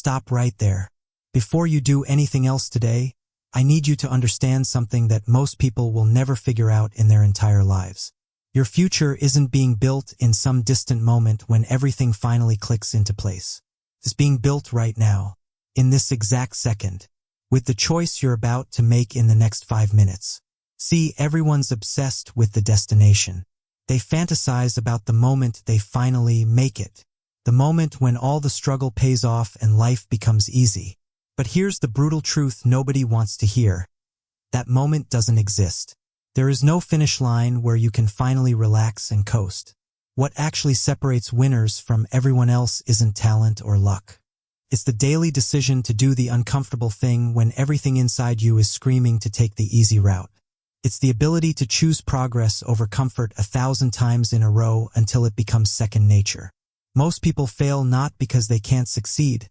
stop right there. Before you do anything else today, I need you to understand something that most people will never figure out in their entire lives. Your future isn't being built in some distant moment when everything finally clicks into place. It's being built right now, in this exact second, with the choice you're about to make in the next 5 minutes. See, everyone's obsessed with the destination. They fantasize about the moment they finally make it, the moment when all the struggle pays off and life becomes easy. But here's the brutal truth nobody wants to hear. That moment doesn't exist. There is no finish line where you can finally relax and coast. What actually separates winners from everyone else isn't talent or luck. It's the daily decision to do the uncomfortable thing when everything inside you is screaming to take the easy route. It's the ability to choose progress over comfort 1,000 times in a row until it becomes second nature. Most people fail not because they can't succeed,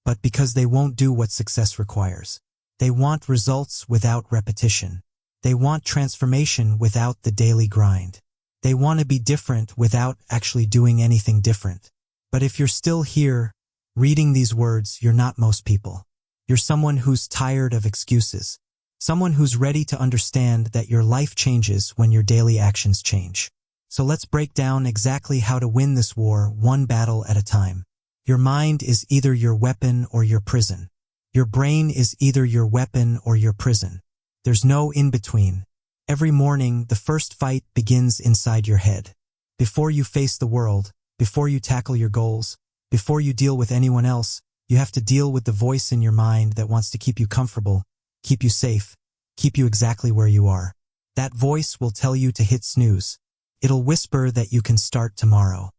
but because they won't do what success requires. They want results without repetition. They want transformation without the daily grind. They want to be different without actually doing anything different. But if you're still here, reading these words, you're not most people. You're someone who's tired of excuses. Someone who's ready to understand that your life changes when your daily actions change. So let's break down exactly how to win this war one battle at a time. Your mind is either your weapon or your prison. Your brain is either your weapon or your prison. There's no in-between. Every morning, the first fight begins inside your head. Before you face the world, before you tackle your goals, before you deal with anyone else, you have to deal with the voice in your mind that wants to keep you comfortable, keep you safe, keep you exactly where you are. That voice will tell you to hit snooze. It'll whisper that you can start tomorrow.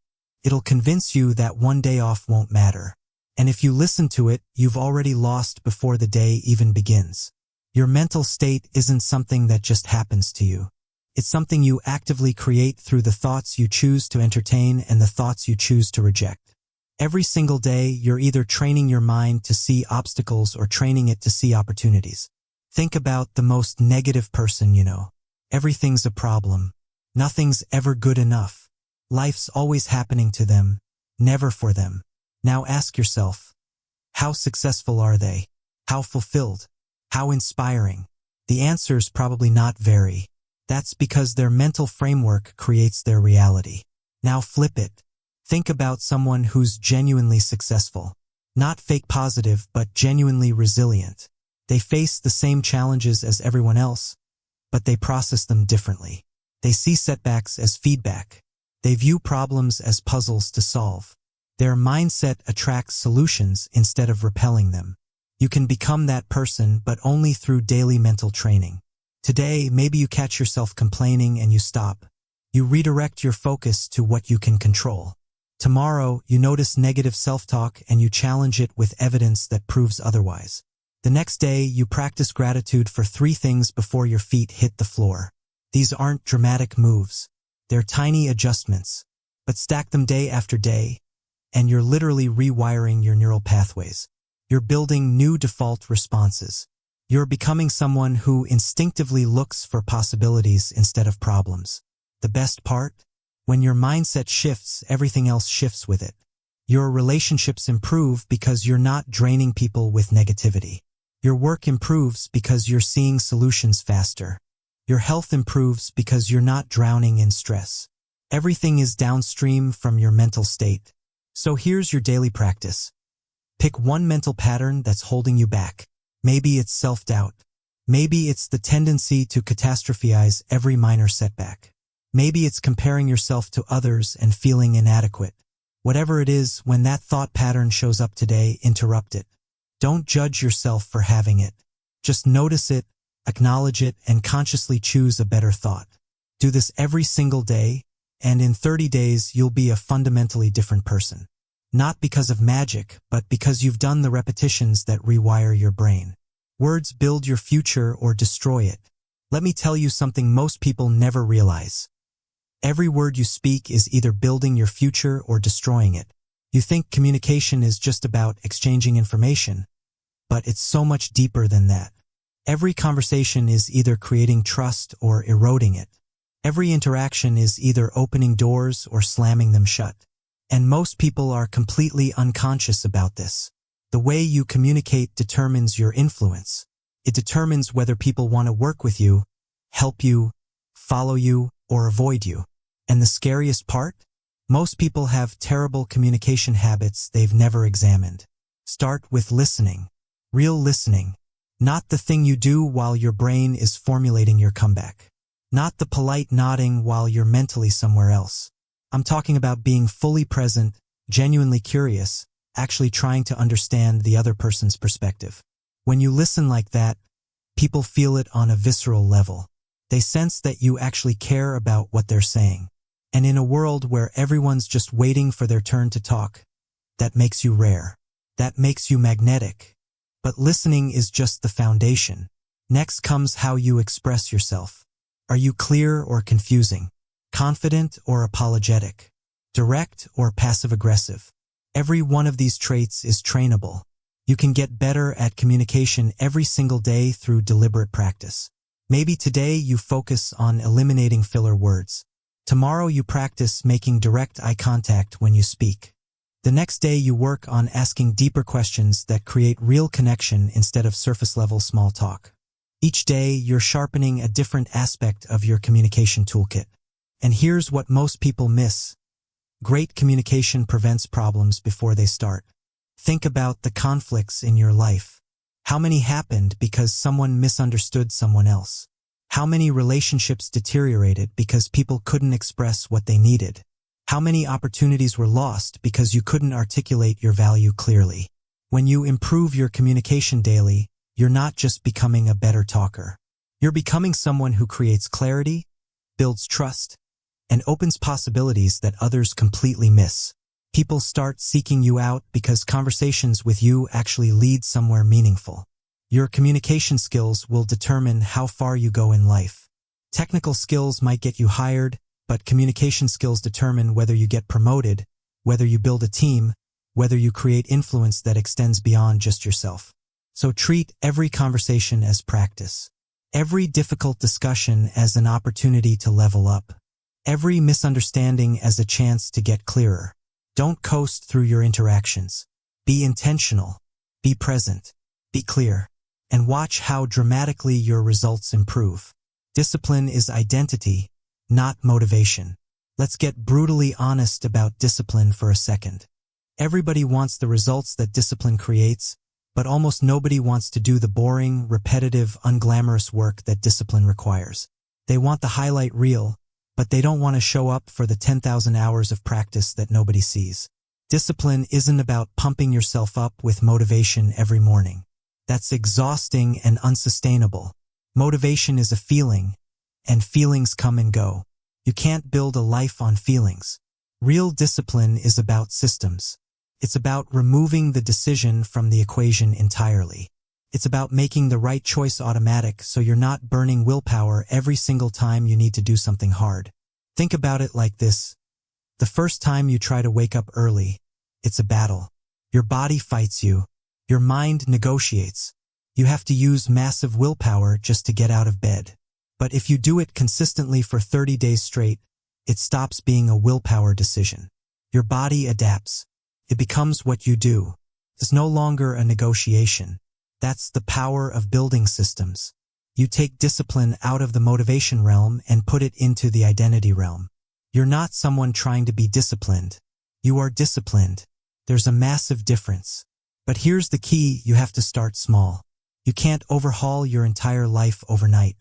It'll convince you that one day off won't matter. And if you listen to it, you've already lost before the day even begins. Your mental state isn't something that just happens to you. It's something you actively create through the thoughts you choose to entertain and the thoughts you choose to reject. Every single day, you're either training your mind to see obstacles or training it to see opportunities. Think about the most negative person you know. Everything's a problem. Nothing's ever good enough. Life's always happening to them, never for them. Now ask yourself, how successful are they? How fulfilled? How inspiring? The answer's probably not very. That's because their mental framework creates their reality. Now flip it. Think about someone who's genuinely successful. Not fake positive, but genuinely resilient. They face the same challenges as everyone else, but they process them differently. They see setbacks as feedback. They view problems as puzzles to solve. Their mindset attracts solutions instead of repelling them. You can become that person, but only through daily mental training. Today, maybe you catch yourself complaining and you stop. You redirect your focus to what you can control. Tomorrow, you notice negative self-talk and you challenge it with evidence that proves otherwise. The next day, you practice gratitude for 3 things before your feet hit the floor. These aren't dramatic moves. They're tiny adjustments. But stack them day after day, and you're literally rewiring your neural pathways. You're building new default responses. You're becoming someone who instinctively looks for possibilities instead of problems. The best part? When your mindset shifts, everything else shifts with it. Your relationships improve because you're not draining people with negativity. Your work improves because you're seeing solutions faster. Your health improves because you're not drowning in stress. Everything is downstream from your mental state. So here's your daily practice. Pick one mental pattern that's holding you back. Maybe it's self-doubt. Maybe it's the tendency to catastrophize every minor setback. Maybe it's comparing yourself to others and feeling inadequate. Whatever it is, when that thought pattern shows up today, interrupt it. Don't judge yourself for having it. Just notice it, acknowledge it, and consciously choose a better thought. Do this every single day, and in 30 days, you'll be a fundamentally different person. Not because of magic, but because you've done the repetitions that rewire your brain. Words build your future or destroy it. Let me tell you something most people never realize. Every word you speak is either building your future or destroying it. You think communication is just about exchanging information, but it's so much deeper than that. Every conversation is either creating trust or eroding it. Every interaction is either opening doors or slamming them shut. And most people are completely unconscious about this. The way you communicate determines your influence. It determines whether people want to work with you, help you, follow you, or avoid you. And the scariest part? Most people have terrible communication habits they've never examined. Start with listening. Real listening. Not the thing you do while your brain is formulating your comeback. Not the polite nodding while you're mentally somewhere else. I'm talking about being fully present, genuinely curious, actually trying to understand the other person's perspective. When you listen like that, people feel it on a visceral level. They sense that you actually care about what they're saying. And in a world where everyone's just waiting for their turn to talk, that makes you rare. That makes you magnetic. But listening is just the foundation. Next comes how you express yourself. Are you clear or confusing? Confident or apologetic? Direct or passive-aggressive? Every one of these traits is trainable. You can get better at communication every single day through deliberate practice. Maybe today you focus on eliminating filler words. Tomorrow you practice making direct eye contact when you speak. The next day you work on asking deeper questions that create real connection instead of surface-level small talk. Each day you're sharpening a different aspect of your communication toolkit. And here's what most people miss. Great communication prevents problems before they start. Think about the conflicts in your life. How many happened because someone misunderstood someone else? How many relationships deteriorated because people couldn't express what they needed? How many opportunities were lost because you couldn't articulate your value clearly? When you improve your communication daily, you're not just becoming a better talker. You're becoming someone who creates clarity, builds trust, and opens possibilities that others completely miss. People start seeking you out because conversations with you actually lead somewhere meaningful. Your communication skills will determine how far you go in life. Technical skills might get you hired, but communication skills determine whether you get promoted, whether you build a team, whether you create influence that extends beyond just yourself. So treat every conversation as practice. Every difficult discussion as an opportunity to level up. Every misunderstanding as a chance to get clearer. Don't coast through your interactions. Be intentional. Be present. Be clear. And watch how dramatically your results improve. Discipline is identity, not motivation. Let's get brutally honest about discipline for a second. Everybody wants the results that discipline creates, but almost nobody wants to do the boring, repetitive, unglamorous work that discipline requires. They want the highlight reel, but they don't want to show up for the 10,000 hours of practice that nobody sees. Discipline isn't about pumping yourself up with motivation every morning. That's exhausting and unsustainable. Motivation is a feeling, and feelings come and go. You can't build a life on feelings. Real discipline is about systems. It's about removing the decision from the equation entirely. It's about making the right choice automatic so you're not burning willpower every single time you need to do something hard. Think about it like this. The first time you try to wake up early, it's a battle. Your body fights you. Your mind negotiates. You have to use massive willpower just to get out of bed. But if you do it consistently for 30 days straight, it stops being a willpower decision. Your body adapts. It becomes what you do. It's no longer a negotiation. That's the power of building systems. You take discipline out of the motivation realm and put it into the identity realm. You're not someone trying to be disciplined. You are disciplined. There's a massive difference. But here's the key: you have to start small. You can't overhaul your entire life overnight.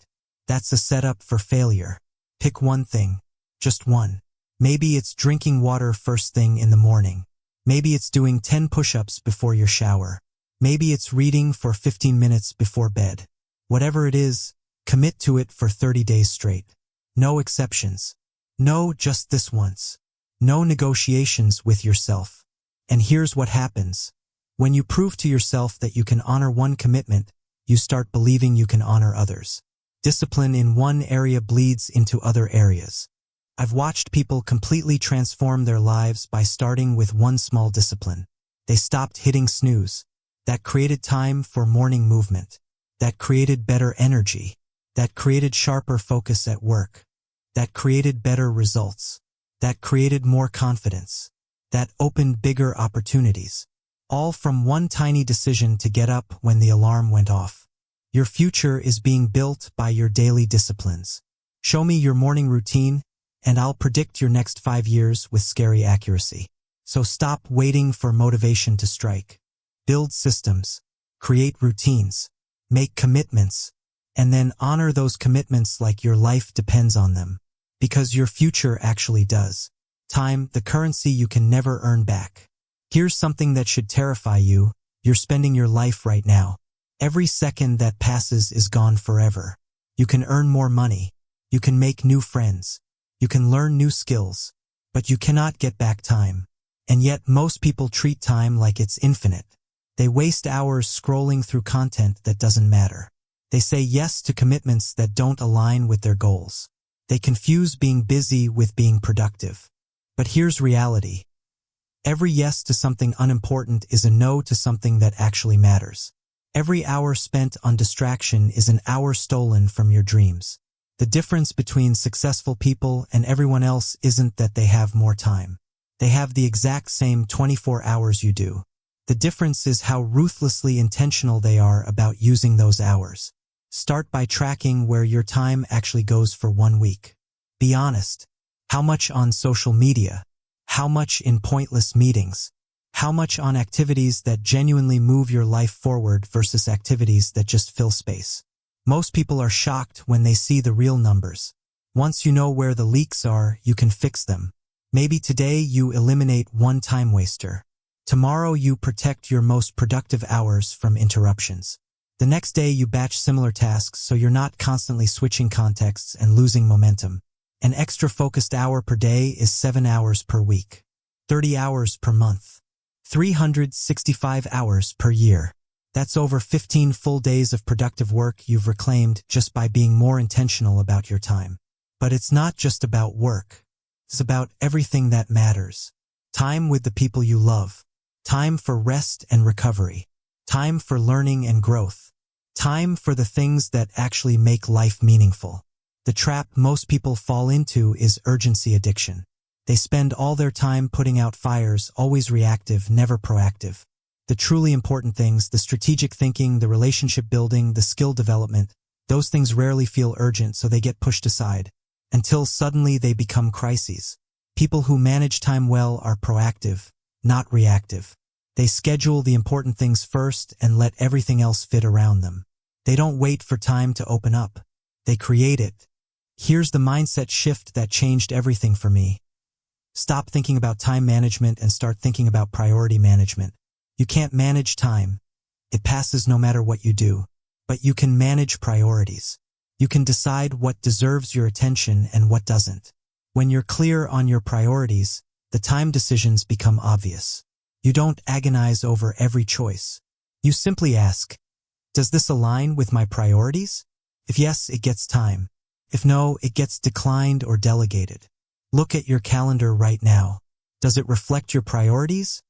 That's a setup for failure. Pick one thing. Just one. Maybe it's drinking water first thing in the morning. Maybe it's doing 10 push-ups before your shower. Maybe it's reading for 15 minutes before bed. Whatever it is, commit to it for 30 days straight. No exceptions. No, just this once. No negotiations with yourself. And here's what happens. When you prove to yourself that you can honor one commitment, you start believing you can honor others. Discipline in one area bleeds into other areas. I've watched people completely transform their lives by starting with one small discipline. They stopped hitting snooze. That created time for morning movement. That created better energy. That created sharper focus at work. That created better results. That created more confidence. That opened bigger opportunities. All from one tiny decision to get up when the alarm went off. Your future is being built by your daily disciplines. Show me your morning routine, and I'll predict your next 5 years with scary accuracy. So stop waiting for motivation to strike. Build systems, create routines, make commitments, and then honor those commitments like your life depends on them. Because your future actually does. Time, the currency you can never earn back. Here's something that should terrify you. You're spending your life right now. Every second that passes is gone forever. You can earn more money. You can make new friends. You can learn new skills. But you cannot get back time. And yet most people treat time like it's infinite. They waste hours scrolling through content that doesn't matter. They say yes to commitments that don't align with their goals. They confuse being busy with being productive. But here's reality. Every yes to something unimportant is a no to something that actually matters. Every hour spent on distraction is an hour stolen from your dreams. The difference between successful people and everyone else isn't that they have more time. They have the exact same 24 hours you do. The difference is how ruthlessly intentional they are about using those hours. Start by tracking where your time actually goes for 1 week. Be honest. How much on social media? How much in pointless meetings? How much on activities that genuinely move your life forward versus activities that just fill space? Most people are shocked when they see the real numbers. Once you know where the leaks are, you can fix them. Maybe today you eliminate one time waster. Tomorrow you protect your most productive hours from interruptions. The next day you batch similar tasks so you're not constantly switching contexts and losing momentum. An extra focused hour per day is 7 hours per week, 30 hours per month, 365 hours per year. That's over 15 full days of productive work you've reclaimed just by being more intentional about your time. But it's not just about work. It's about everything that matters. Time with the people you love. Time for rest and recovery. Time for learning and growth. Time for the things that actually make life meaningful. The trap most people fall into is urgency addiction. They spend all their time putting out fires, always reactive, never proactive. The truly important things, the strategic thinking, the relationship building, the skill development, those things rarely feel urgent, so they get pushed aside. Until suddenly they become crises. People who manage time well are proactive, not reactive. They schedule the important things first and let everything else fit around them. They don't wait for time to open up. They create it. Here's the mindset shift that changed everything for me. Stop thinking about time management and start thinking about priority management. You can't manage time. It passes no matter what you do. But you can manage priorities. You can decide what deserves your attention and what doesn't. When you're clear on your priorities, the time decisions become obvious. You don't agonize over every choice. You simply ask, does this align with my priorities? If yes, it gets time. If no, it gets declined or delegated. Look at your calendar right now. Does it reflect your priorities?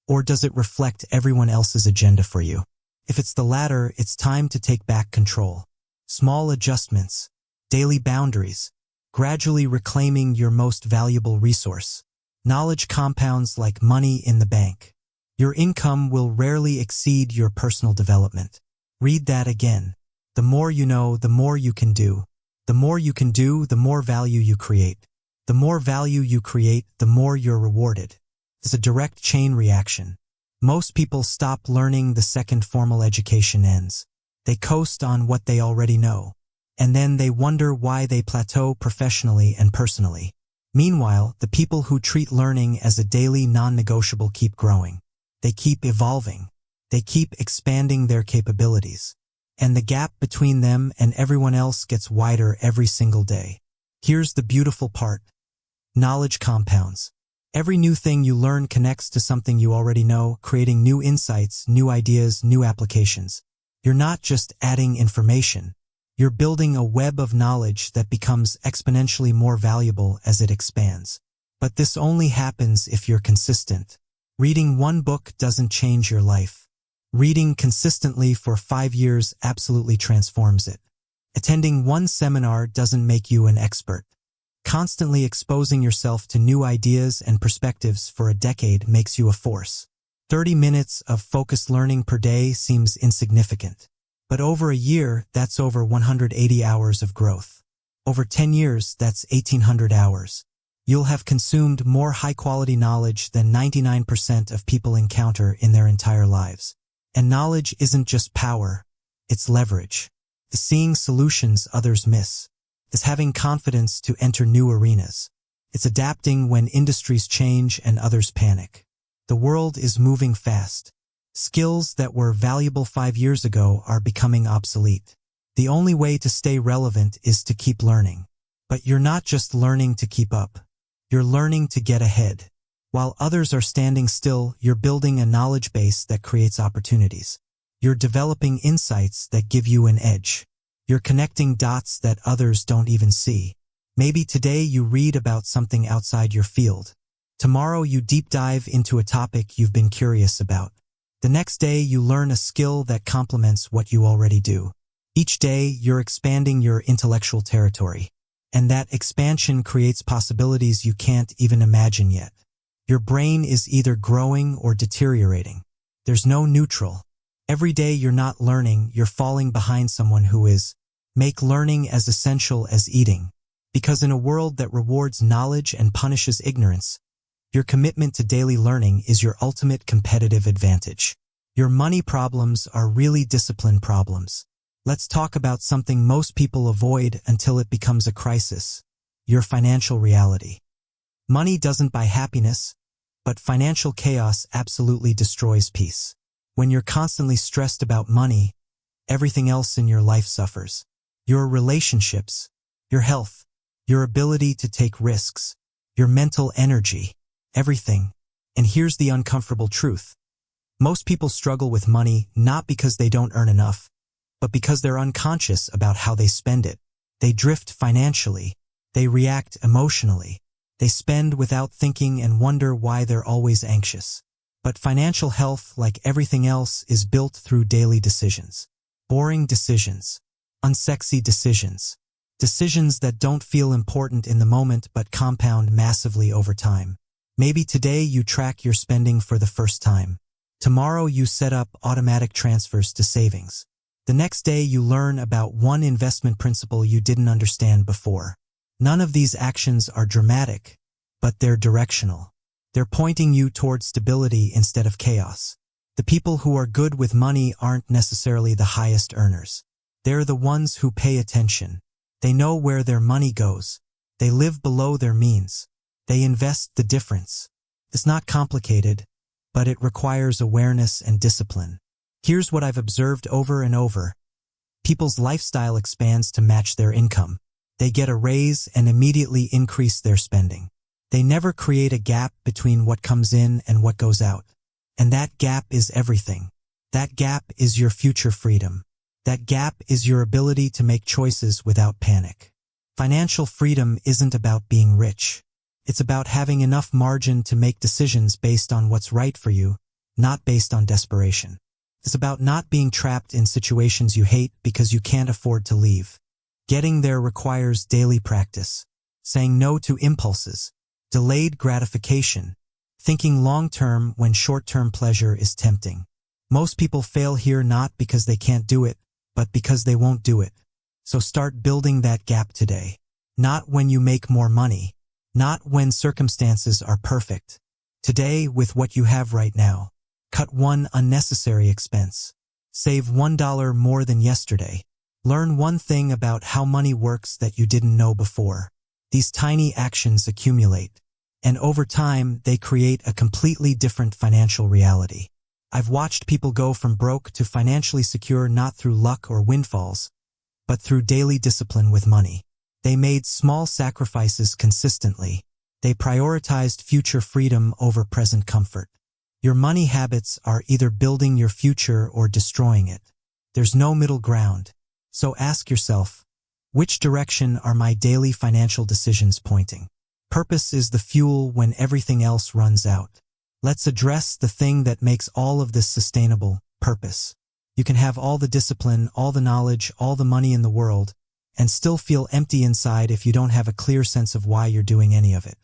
Or does it reflect everyone else's agenda for you? If it's the latter, it's time to take back control. Small adjustments, daily boundaries, gradually reclaiming your most valuable resource. Knowledge compounds like money in the bank. Your income will rarely exceed your personal development. Read that again. The more you know, the more you can do. The more you can do, the more value you create. The more value you create, the more you're rewarded. It's a direct chain reaction. Most people stop learning the second formal education ends. They coast on what they already know. And then they wonder why they plateau professionally and personally. Meanwhile, the people who treat learning as a daily non-negotiable keep growing. They keep evolving. They keep expanding their capabilities. And the gap between them and everyone else gets wider every single day. Here's the beautiful part. Knowledge compounds. Every new thing you learn connects to something you already know, creating new insights, new ideas, new applications. You're not just adding information. You're building a web of knowledge that becomes exponentially more valuable as it expands. But this only happens if you're consistent. Reading one book doesn't change your life. Reading consistently for 5 years absolutely transforms it. Attending one seminar doesn't make you an expert. Constantly exposing yourself to new ideas and perspectives for a decade makes you a force. 30 minutes of focused learning per day seems insignificant. But over a year, that's over 180 hours of growth. Over 10 years, that's 1,800 hours. You'll have consumed more high-quality knowledge than 99% of people encounter in their entire lives. And knowledge isn't just power, it's leverage. It's seeing solutions others miss. It's having confidence to enter new arenas. It's adapting when industries change and others panic. The world is moving fast. Skills that were valuable 5 years ago are becoming obsolete. The only way to stay relevant is to keep learning. But you're not just learning to keep up. You're learning to get ahead. While others are standing still, you're building a knowledge base that creates opportunities. You're developing insights that give you an edge. You're connecting dots that others don't even see. Maybe today you read about something outside your field. Tomorrow you deep dive into a topic you've been curious about. The next day you learn a skill that complements what you already do. Each day you're expanding your intellectual territory. And that expansion creates possibilities you can't even imagine yet. Your brain is either growing or deteriorating. There's no neutral. Every day you're not learning, you're falling behind someone who is. Make learning as essential as eating. Because in a world that rewards knowledge and punishes ignorance, your commitment to daily learning is your ultimate competitive advantage. Your money problems are really discipline problems. Let's talk about something most people avoid until it becomes a crisis: your financial reality. Money doesn't buy happiness, but financial chaos absolutely destroys peace. When you're constantly stressed about money, everything else in your life suffers. Your relationships, your health, your ability to take risks, your mental energy, everything. And here's the uncomfortable truth. Most people struggle with money not because they don't earn enough, but because they're unconscious about how they spend it. They drift financially. They react emotionally. They spend without thinking and wonder why they're always anxious. But financial health, like everything else, is built through daily decisions. Boring decisions. Unsexy decisions. Decisions that don't feel important in the moment but compound massively over time. Maybe today you track your spending for the first time. Tomorrow you set up automatic transfers to savings. The next day you learn about one investment principle you didn't understand before. None of these actions are dramatic, but they're directional. They're pointing you toward stability instead of chaos. The people who are good with money aren't necessarily the highest earners. They're the ones who pay attention. They know where their money goes. They live below their means. They invest the difference. It's not complicated, but it requires awareness and discipline. Here's what I've observed over and over. People's lifestyle expands to match their income. They get a raise and immediately increase their spending. They never create a gap between what comes in and what goes out. And that gap is everything. That gap is your future freedom. That gap is your ability to make choices without panic. Financial freedom isn't about being rich. It's about having enough margin to make decisions based on what's right for you, not based on desperation. It's about not being trapped in situations you hate because you can't afford to leave. Getting there requires daily practice, saying no to impulses, delayed gratification, thinking long-term when short-term pleasure is tempting. Most people fail here not because they can't do it, but because they won't do it. So start building that gap today. Not when you make more money. Not when circumstances are perfect. Today, with what you have right now. Cut one unnecessary expense. Save $1 more than yesterday. Learn one thing about how money works that you didn't know before. These tiny actions accumulate. And over time, they create a completely different financial reality. I've watched people go from broke to financially secure not through luck or windfalls, but through daily discipline with money. They made small sacrifices consistently. They prioritized future freedom over present comfort. Your money habits are either building your future or destroying it. There's no middle ground. So ask yourself, which direction are my daily financial decisions pointing? Purpose is the fuel when everything else runs out. Let's address the thing that makes all of this sustainable: purpose. You can have all the discipline, all the knowledge, all the money in the world, and still feel empty inside if you don't have a clear sense of why you're doing any of it.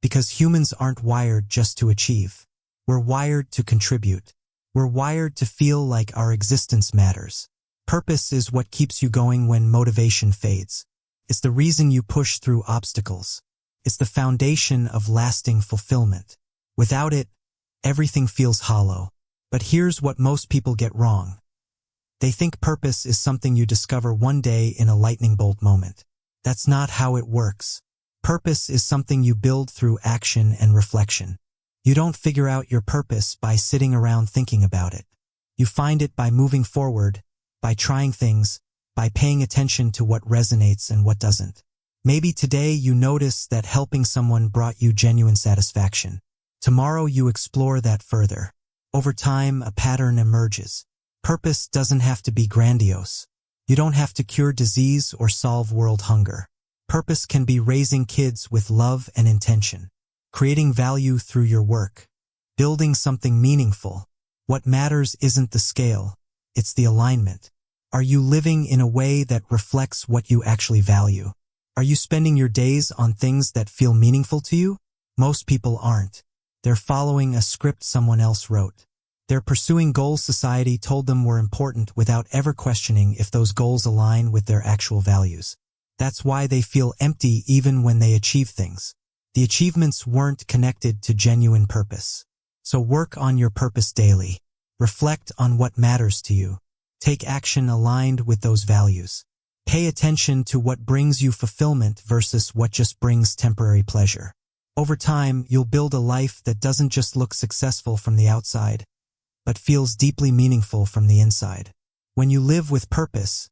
Because humans aren't wired just to achieve. We're We're wired to contribute. We're wired to feel like our existence matters. Purpose is what keeps you going when motivation fades. It's the reason you push through obstacles. It's the foundation of lasting fulfillment. Without it, everything feels hollow. But here's what most people get wrong. They think purpose is something you discover one day in a lightning bolt moment. That's not how it works. Purpose is something you build through action and reflection. You don't figure out your purpose by sitting around thinking about it. You find it by moving forward, by trying things, by paying attention to what resonates and what doesn't. Maybe today you notice that helping someone brought you genuine satisfaction. Tomorrow you explore that further. Over time, a pattern emerges. Purpose doesn't have to be grandiose. You don't have to cure disease or solve world hunger. Purpose can be raising kids with love and intention, creating value through your work, building something meaningful. What matters isn't the scale, it's the alignment. Are you living in a way that reflects what you actually value? Are you spending your days on things that feel meaningful to you? Most people aren't. They're following a script someone else wrote. They're pursuing goals society told them were important without ever questioning if those goals align with their actual values. That's why they feel empty even when they achieve things. The achievements weren't connected to genuine purpose. So work on your purpose daily. Reflect on what matters to you. Take action aligned with those values. Pay attention to what brings you fulfillment versus what just brings temporary pleasure. Over time, you'll build a life that doesn't just look successful from the outside, but feels deeply meaningful from the inside. When you live with purpose,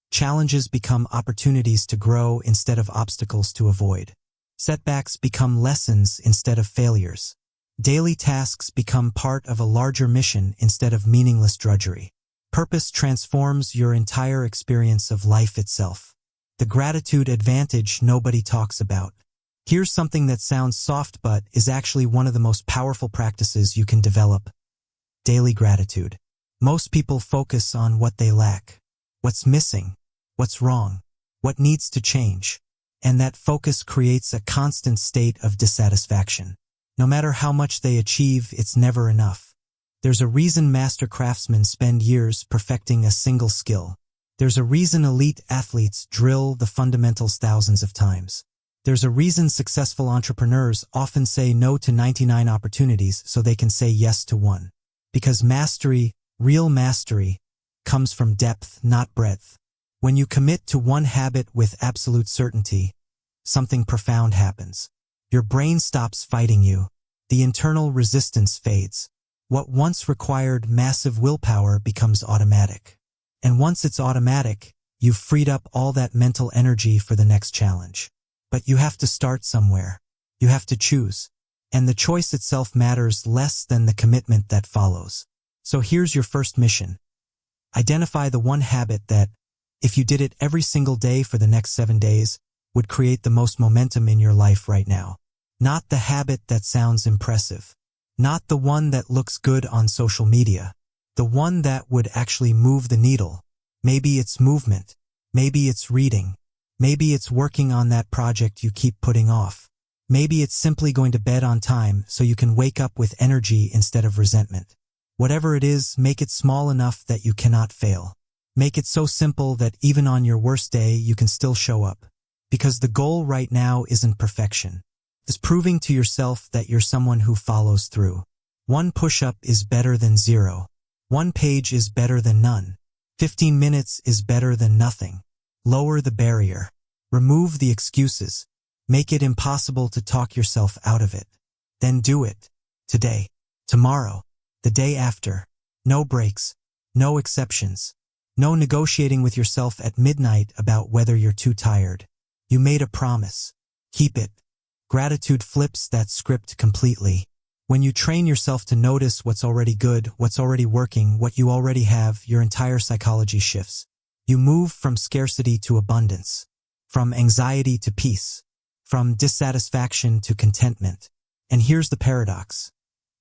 challenges become opportunities to grow instead of obstacles to avoid. Setbacks become lessons instead of failures. Daily tasks become part of a larger mission instead of meaningless drudgery. Purpose transforms your entire experience of life itself. The gratitude advantage nobody talks about. Here's something that sounds soft but is actually one of the most powerful practices you can develop. Daily gratitude. Most people focus on what they lack, what's missing, what's wrong, what needs to change, and that focus creates a constant state of dissatisfaction. No matter how much they achieve, it's never enough. There's a reason master craftsmen spend years perfecting a single skill. There's a reason elite athletes drill the fundamentals thousands of times. There's a reason successful entrepreneurs often say no to 99 opportunities so they can say yes to one. Because mastery, real mastery, comes from depth, not breadth. When you commit to one habit with absolute certainty, something profound happens. Your brain stops fighting you. The internal resistance fades. What once required massive willpower becomes automatic. And once it's automatic, you've freed up all that mental energy for the next challenge. But you have to start somewhere. You have to choose. And the choice itself matters less than the commitment that follows. So here's your first mission. Identify the one habit that, if you did it every single day for the next 7 days, would create the most momentum in your life right now. Not the habit that sounds impressive. Not the one that looks good on social media. The one that would actually move the needle. Maybe it's movement. Maybe it's reading. Maybe it's working on that project you keep putting off. Maybe it's simply going to bed on time so you can wake up with energy instead of resentment. Whatever it is, make it small enough that you cannot fail. Make it so simple that even on your worst day, you can still show up. Because the goal right now isn't perfection. It's proving to yourself that you're someone who follows through. 1 push-up is better than 0. 1 page is better than none. 15 minutes is better than nothing. Lower the barrier. Remove the excuses. Make it impossible to talk yourself out of it. Then do it. Today. Tomorrow. The day after. No breaks. No exceptions. No negotiating with yourself at midnight about whether you're too tired. You made a promise. Keep it. Gratitude flips that script completely. When you train yourself to notice what's already good, what's already working, what you already have, your entire psychology shifts. You move from scarcity to abundance, from anxiety to peace, from dissatisfaction to contentment. And here's the paradox.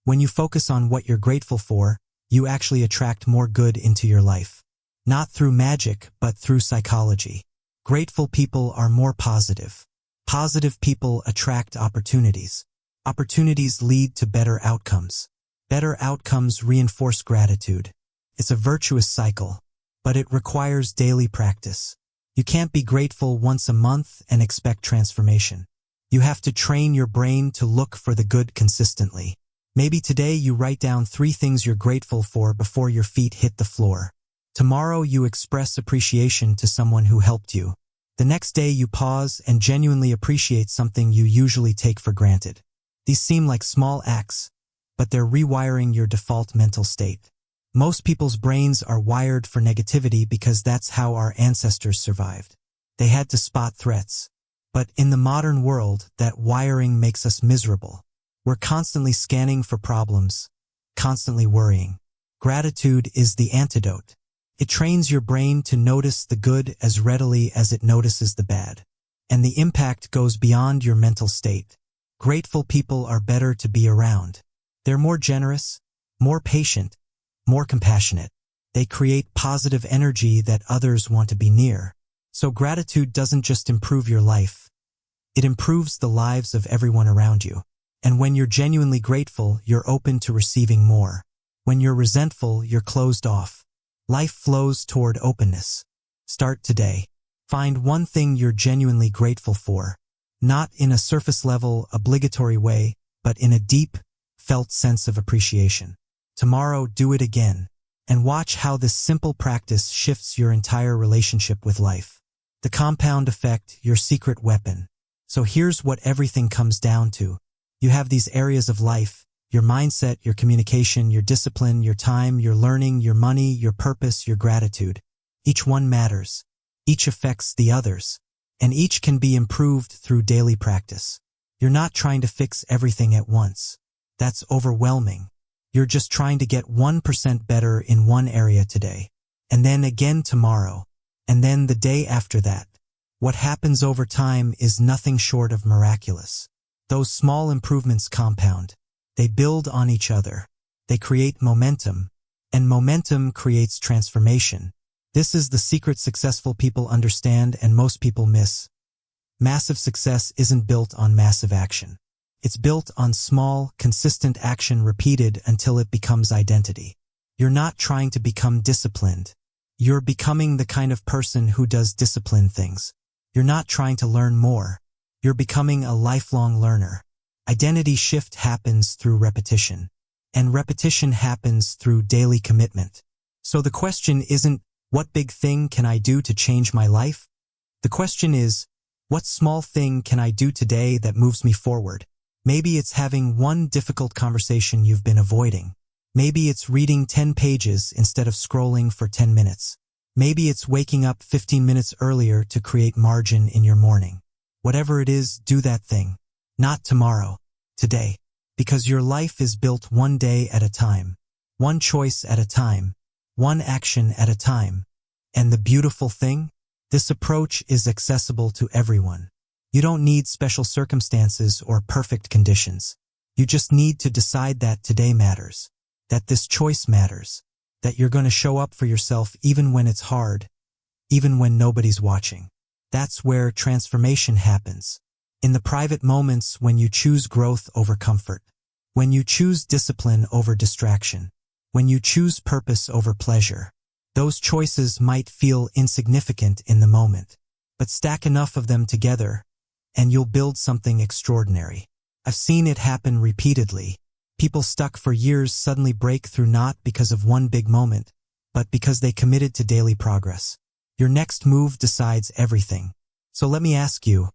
When you focus on what you're grateful for, you actually attract more good into your life. Not through magic, but through psychology. Grateful people are more positive. Positive people attract opportunities. Opportunities lead to better outcomes. Better outcomes reinforce gratitude. It's a virtuous cycle, but it requires daily practice. You can't be grateful once a month and expect transformation. You have to train your brain to look for the good consistently. Maybe today you write down 3 things you're grateful for before your feet hit the floor. Tomorrow you express appreciation to someone who helped you. The next day you pause and genuinely appreciate something you usually take for granted. These seem like small acts, but they're rewiring your default mental state. Most people's brains are wired for negativity because that's how our ancestors survived. They had to spot threats. But in the modern world, that wiring makes us miserable. We're constantly scanning for problems, constantly worrying. Gratitude is the antidote. It trains your brain to notice the good as readily as it notices the bad. And the impact goes beyond your mental state. Grateful people are better to be around. They're more generous, more patient, more compassionate. They create positive energy that others want to be near. So gratitude doesn't just improve your life. It improves the lives of everyone around you. And when you're genuinely grateful, you're open to receiving more. When you're resentful, you're closed off. Life flows toward openness. Start today. Find one thing you're genuinely grateful for, not in a surface-level, obligatory way, but in a deep, felt sense of appreciation. Tomorrow, do it again, and watch how this simple practice shifts your entire relationship with life. The compound effect, your secret weapon. So here's what everything comes down to. You have these areas of life, your mindset, your communication, your discipline, your time, your learning, your money, your purpose, your gratitude. Each one matters. Each affects the others. And each can be improved through daily practice. You're not trying to fix everything at once. That's overwhelming. You're just trying to get 1% better in one area today. And then again tomorrow. And then the day after that. What happens over time is nothing short of miraculous. Those small improvements compound. They build on each other. They create momentum. And momentum creates transformation. This is the secret successful people understand and most people miss. Massive success isn't built on massive action. It's built on small, consistent action repeated until it becomes identity. You're not trying to become disciplined. You're becoming the kind of person who does disciplined things. You're not trying to learn more. You're becoming a lifelong learner. Identity shift happens through repetition. And repetition happens through daily commitment. So the question isn't, what big thing can I do to change my life? The question is, what small thing can I do today that moves me forward? Maybe it's having one difficult conversation you've been avoiding. Maybe it's reading 10 pages instead of scrolling for 10 minutes. Maybe it's waking up 15 minutes earlier to create margin in your morning. Whatever it is, do that thing. Not tomorrow, today. Because your life is built one day at a time, one choice at a time, one action at a time. And the beautiful thing? This approach is accessible to everyone. You don't need special circumstances or perfect conditions. You just need to decide that today matters, that this choice matters, that you're going to show up for yourself even when it's hard, even when nobody's watching. That's where transformation happens. In the private moments when you choose growth over comfort, when you choose discipline over distraction, when you choose purpose over pleasure. Those choices might feel insignificant in the moment, but stack enough of them together, and you'll build something extraordinary. I've seen it happen repeatedly. People stuck for years suddenly break through not because of one big moment, but because they committed to daily progress. Your next move decides everything. So let me ask you,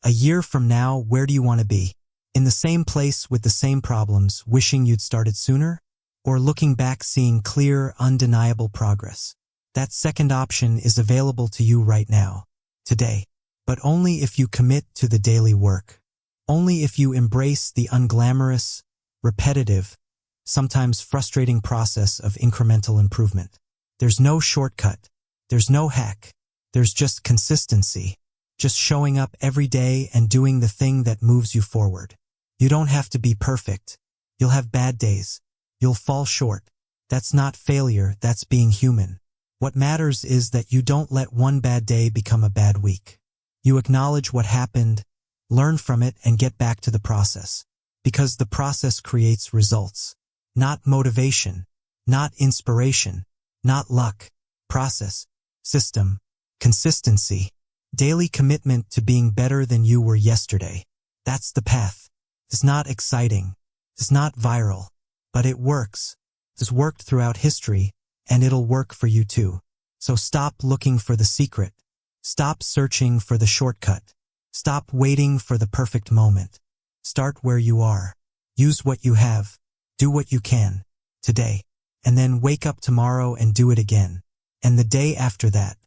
a year from now, where do you want to be? In the same place with the same problems, wishing you'd started sooner? Or looking back seeing clear, undeniable progress? That second option is available to you right now, today. But only if you commit to the daily work. Only if you embrace the unglamorous, repetitive, sometimes frustrating process of incremental improvement. There's no shortcut. There's no hack. There's just consistency. Just showing up every day and doing the thing that moves you forward. You don't have to be perfect. You'll have bad days. You'll fall short. That's not failure, that's being human. What matters is that you don't let one bad day become a bad week. You acknowledge what happened, learn from it, and get back to the process. Because the process creates results. Not motivation, not inspiration, not luck, process, system, consistency, daily commitment to being better than you were yesterday. That's the path. It's not exciting. It's not viral, but it works. It's worked throughout history, and it'll work for you too. So stop looking for the secret. Stop searching for the shortcut. Stop waiting for the perfect moment. Start where you are. Use what you have. Do what you can today, and then wake up tomorrow and do it again, and the day after that.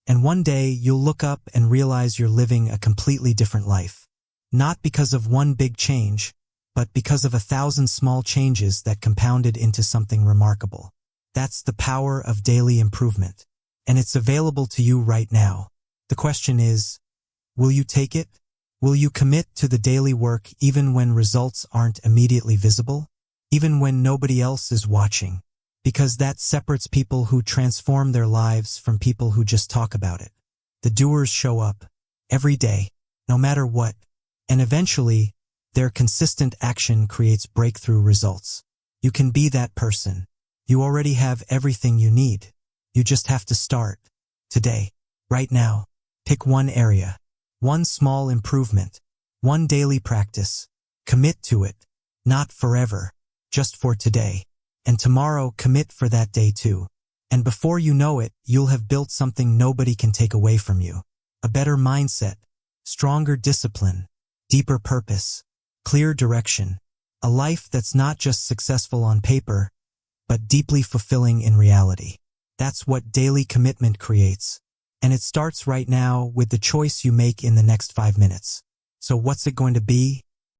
And one day you'll look up and realize you're living a completely different life. Not because of one big change, but because of 1,000 small changes that compounded into something remarkable. That's the power of daily improvement, and it's available to you right now. The question is, will you take it? Will you commit to the daily work even when results aren't immediately visible? Even when nobody else is watching? Because that separates people who transform their lives from people who just talk about it. The doers show up every day, no matter what, and eventually, their consistent action creates breakthrough results. You can be that person. You already have everything you need. You just have to start. Today. Right now. Pick one area. One small improvement. One daily practice. Commit to it. Not forever. Just for today. And tomorrow, commit for that day too. And before you know it, you'll have built something nobody can take away from you. A better mindset. Stronger discipline. Deeper purpose. Clear direction. A life that's not just successful on paper, but deeply fulfilling in reality. That's what daily commitment creates. And it starts right now with the choice you make in the next 5 minutes. So what's it going to be?